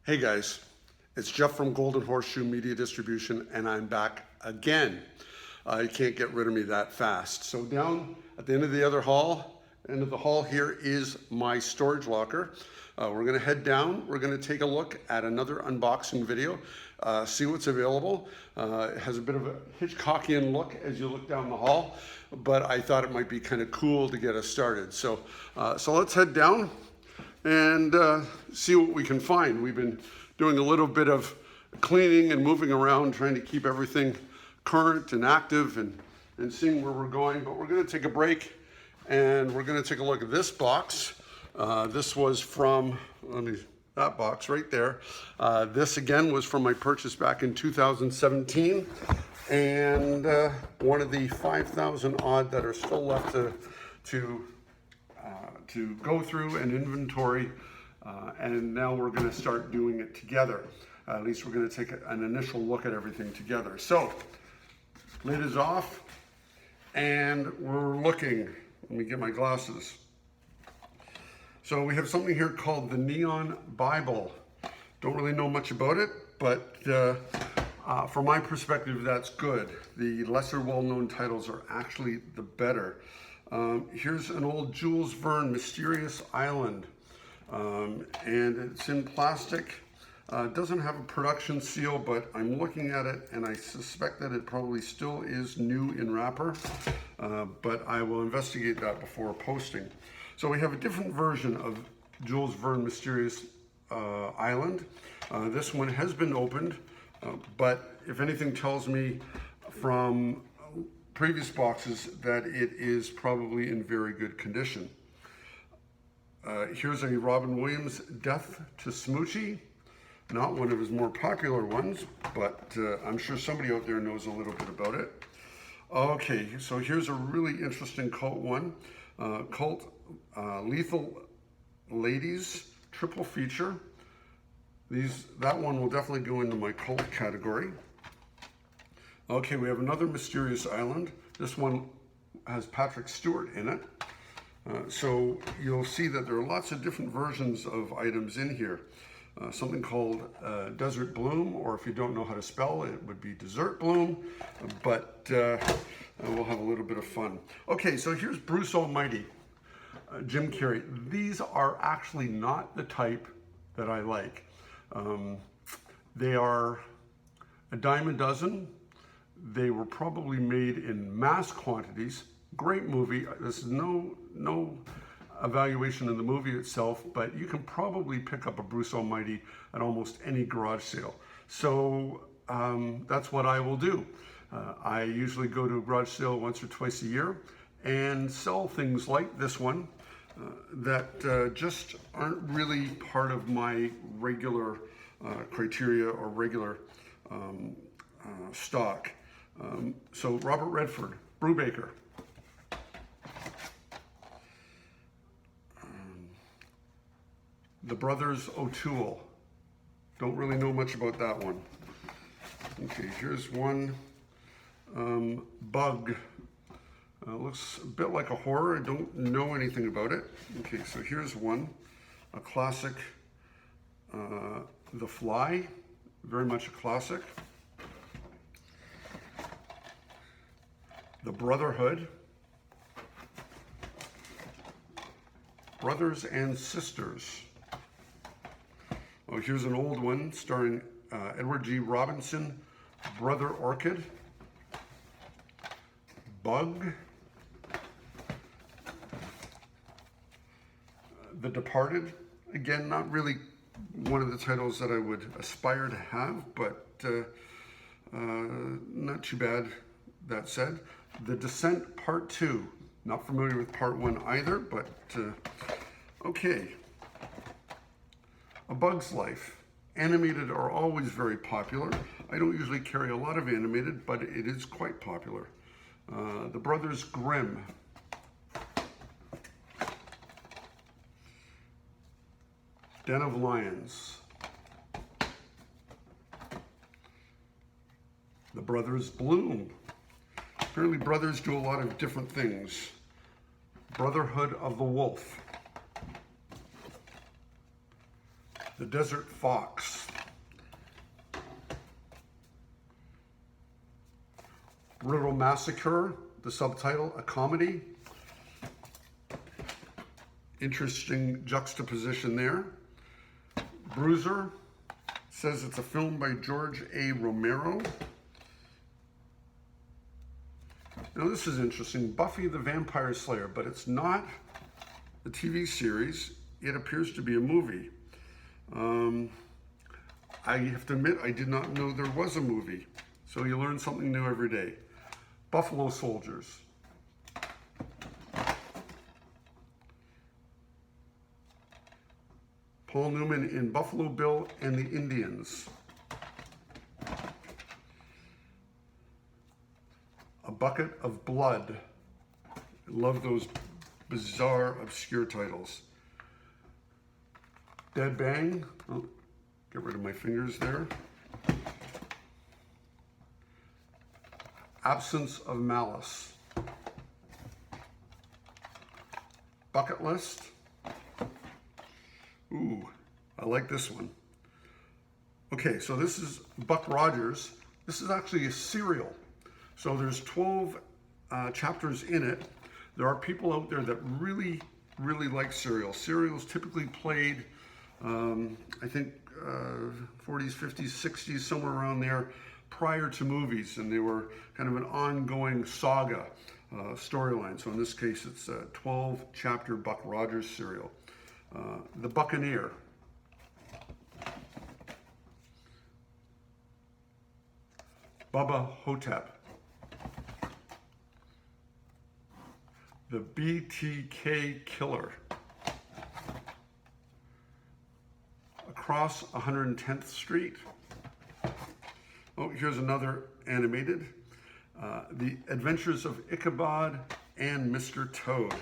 Hey guys, it's Jeff from Golden Horseshoe Media Distribution, and I'm back again. You can't get rid of me that fast. So down at the end of the hall here is my storage locker. We're gonna head down. We're gonna take a look at another unboxing video, see what's available. It has a bit of a Hitchcockian look as you look down the hall, but I thought it might be kind of cool to get us started. So let's head down and see what we can find. We've been doing a little bit of cleaning and moving around, trying to keep everything current and active and seeing where we're going. But we're gonna take a break and we're gonna take a look at this box. This was from, that box right there. This again was from my purchase back in 2017. And one of the 5,000 odd that are still left to go through and inventory, and now we're going to start doing it together. At least we're going to take an initial look at everything together. So, lid is off, and we're looking. Let me get my glasses. So we have something here called the Neon Bible. Don't really know much about it, but from my perspective, that's good. The lesser well-known titles are actually the better. Here's an old Jules Verne, Mysterious Island, and it's in plastic. It doesn't have a production seal, but I'm looking at it and I suspect that it probably still is new in wrapper, but I will investigate that before posting. So we have a different version of Jules Verne, Mysterious Island. This one has been opened, but if anything tells me from previous boxes that it is probably in very good condition. Here's a Robin Williams, Death to Smoochie. Not one of his more popular ones, but I'm sure somebody out there knows a little bit about it. Okay, so here's a really interesting cult one. Lethal Ladies, triple feature. That one will definitely go into my cult category. Okay, we have another Mysterious Island. This one has Patrick Stewart in it. So you'll see that there are lots of different versions of items in here. Something called Desert Bloom, or if you don't know how to spell it, it would be Dessert Bloom, but we'll have a little bit of fun. Okay, so here's Bruce Almighty, Jim Carrey. These are actually not the type that I like. They are a dime a dozen. They were probably made in mass quantities. Great movie. There's no evaluation in the movie itself, but you can probably pick up a Bruce Almighty at almost any garage sale. So that's what I will do. I usually go to a garage sale once or twice a year and sell things like this one that just aren't really part of my regular criteria or regular stock. So Robert Redford, Brubaker. The Brothers O'Toole. Don't really know much about that one. Okay, here's one. Bug. Looks a bit like a horror. I don't know anything about it. Okay, so here's one. A classic. The Fly. Very much a classic. The Brotherhood. Brothers and Sisters. Oh, here's an old one starring Edward G. Robinson, Brother Orchid. Bug. The Departed. Again, not really one of the titles that I would aspire to have, but not too bad, that said. The Descent Part 2. Not familiar with Part 1 either, but okay. A Bug's Life. Animated are always very popular. I don't usually carry a lot of animated, but it is quite popular. The Brothers Grimm. Den of Lions. The Brothers Bloom. Apparently brothers do a lot of different things. Brotherhood of the Wolf. The Desert Fox. Brutal Massacre, the subtitle, a comedy. Interesting juxtaposition there. Bruiser says it's a film by George A. Romero. Now this is interesting, Buffy the Vampire Slayer, but it's not a TV series. It appears to be a movie. I have to admit, I did not know there was a movie. So you learn something new every day. Buffalo Soldiers. Paul Newman in Buffalo Bill and the Indians. A Bucket of Blood. I love those bizarre, obscure titles. Dead Bang. Oh, get rid of my fingers there. Absence of Malice. Bucket List. Ooh, I like this one. Okay, so this is Buck Rogers. This is actually a serial. So there's 12 chapters in it. There are people out there that really like serials. Serials typically played, I think, 40s, 50s, 60s, somewhere around there, prior to movies, and they were kind of an ongoing saga storyline. So in this case, it's a 12-chapter Buck Rogers serial. The Buccaneer. Bubba Hotep. The BTK Killer. Across 110th Street. Oh, here's another animated. The Adventures of Ichabod and Mr. Toad.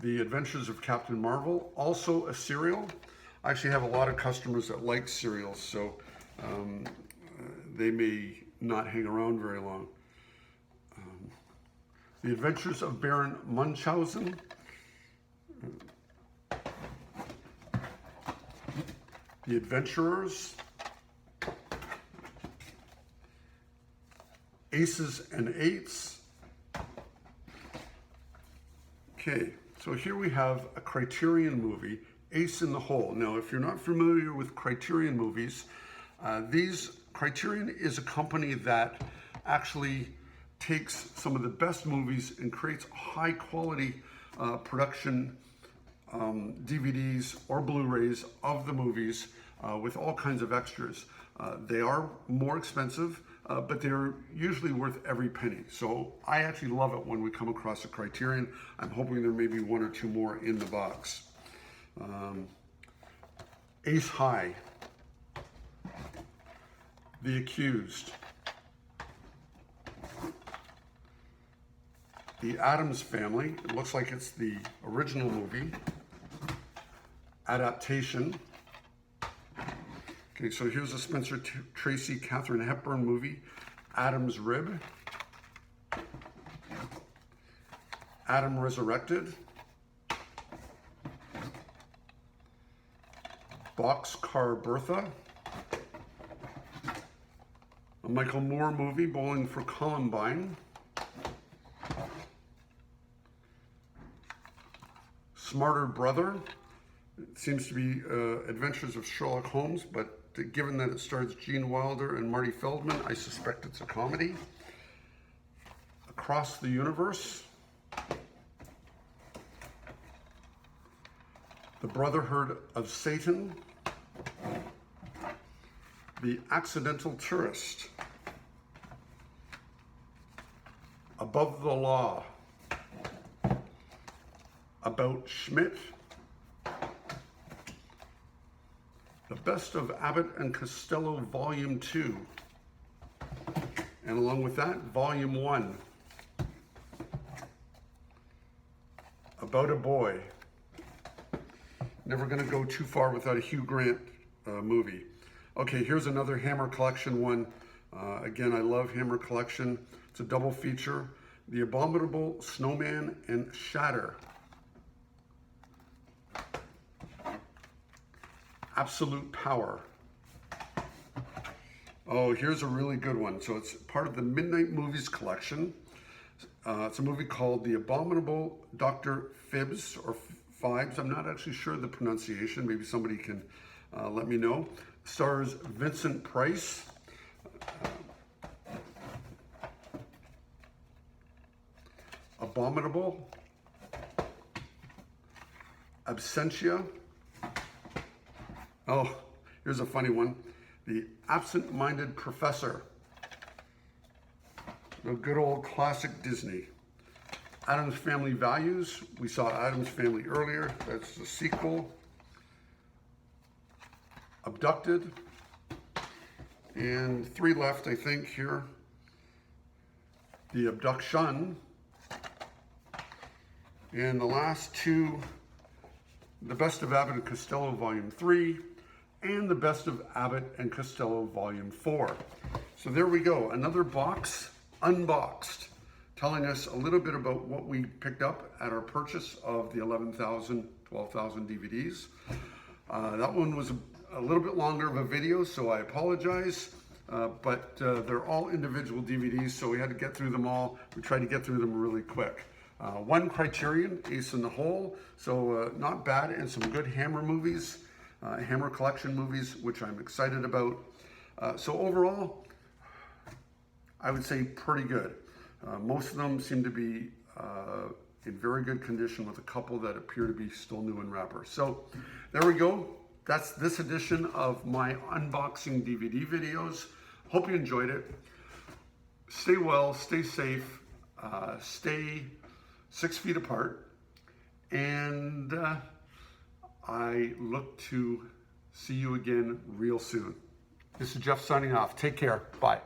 The Adventures of Captain Marvel, also a serial. I actually have a lot of customers that like serials, so they may not hang around very long. The Adventures of Baron Munchausen. The Adventurers. Aces and Eights. Okay, so here we have a Criterion movie, Ace in the Hole. Now, if you're not familiar with Criterion movies, Criterion is a company that actually takes some of the best movies and creates high quality production DVDs or Blu-rays of the movies with all kinds of extras. They are more expensive, but they're usually worth every penny. So I actually love it when we come across a Criterion. I'm hoping there may be one or two more in the box. Ace High. The Accused. The Addams Family. It looks like it's the original movie. Adaptation. Okay, so here's a Spencer Tracy, Katharine Hepburn movie, Adam's Rib. Adam Resurrected. Boxcar Bertha. A Michael Moore movie, Bowling for Columbine. Smarter Brother. It seems to be Adventures of Sherlock Holmes, but given that it stars Gene Wilder and Marty Feldman, I suspect it's a comedy. Across the Universe. The Brotherhood of Satan. The Accidental Tourist. Above the Law. About Schmidt. The Best of Abbott and Costello Volume 2. And along with that, Volume 1. About a Boy. Never going to go too far without a Hugh Grant movie. Okay, here's another Hammer Collection one. Again, I love Hammer Collection. It's a double feature. The Abominable Snowman and Shatter. Absolute Power. Oh, here's a really good one. So it's part of the Midnight Movies collection. It's a movie called The Abominable Dr. Phibbs, or Phibes. I'm not actually sure of the pronunciation. Maybe somebody can let me know. Stars Vincent Price. Abominable. Absentia. Oh, here's a funny one. The Absent-Minded Professor. The good old classic Disney. Addams Family Values. We saw Addams Family earlier. That's the sequel. Abducted. And 3 left, I think, here. The Abduction. And the last 2, The Best of Abbott and Costello Volume 3 and The Best of Abbott and Costello Volume 4. So there we go, another box unboxed, telling us a little bit about what we picked up at our purchase of the 11,000, 12,000 DVDs. That one was a little bit longer of a video, so I apologize. But they're all individual DVDs, so we had to get through them all. We tried to get through them really quick. 1 Criterion, Ace in the Hole, so not bad, and some good Hammer movies, Hammer collection movies, which I'm excited about. So overall, I would say pretty good. Most of them seem to be in very good condition, with a couple that appear to be still new in wrapper. So there we go. That's this edition of my unboxing DVD videos. Hope you enjoyed it. Stay well, stay safe, stay 6 feet apart, and I look to see you again real soon. This is Jeff signing off. Take care. Bye.